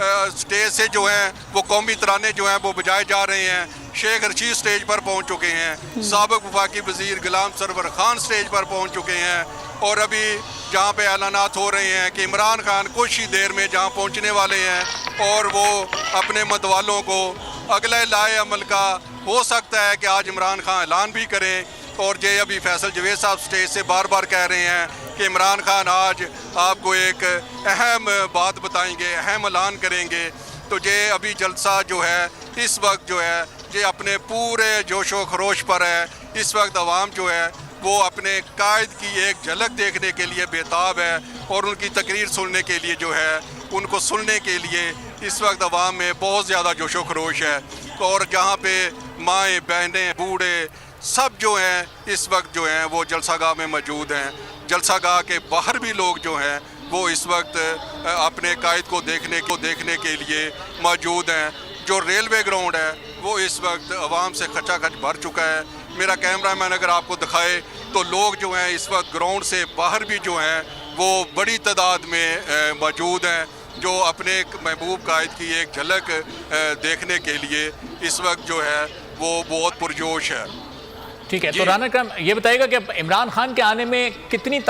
Stage से जो हैं वो कौमी तराने जो हैं वो बजाए जा रहे हैं। शेख रशीद स्टेज पर पहुंच चुके हैं, साबिक वफाकी वज़ीर गुलाम सरवर खान स्टेज पर पहुंच चुके हैं और अभी जहां पे ऐलानात हो रहे हैं कि इमरान खान कुछ ही देर में जहां पहुंचने वाले हैं और वो अपने मतवालों को अगले लाए अमल का हो सकता है कि आज इमरान खान ऐलान भी करें। और ये अभी फैसल जवेद साहब स्टेज से बार बार कह रहे हैं कि इमरान खान आज आपको एक अहम बात बताएंगे, अहम ऐलान करेंगे। तो ये अभी जलसा जो है इस वक्त जो है ये अपने पूरे जोशो खरोश पर है। इस वक्त अवाम जो है वो अपने कायद की एक झलक देखने के लिए बेताब है और उनकी तकरीर सुनने के लिए जो है उनको सुनने के लिए इस वक्त अवाम में बहुत ज़्यादा जोशो खरोश है। और जहाँ पे माएँ बहनें बूढ़े सब जो हैं इस वक्त जो हैं वो जलसागाह में मौजूद हैं। जलसागाह के बाहर भी लोग जो हैं वो इस वक्त अपने कायद को देखने के लिए मौजूद हैं। जो रेलवे ग्राउंड है वो इस वक्त आवाम से खचाखच भर चुका है। मेरा कैमरामैन अगर आपको दिखाए तो लोग जो हैं इस वक्त ग्राउंड से बाहर भी जो हैं वो बड़ी तादाद में मौजूद हैं, जो अपने महबूब कायद की एक झलक देखने के लिए इस वक्त जो है वो बहुत पुरजोश है। ठीक है, तो राना अकरम ये बताइएगा कि इमरान खान के आने में कितनी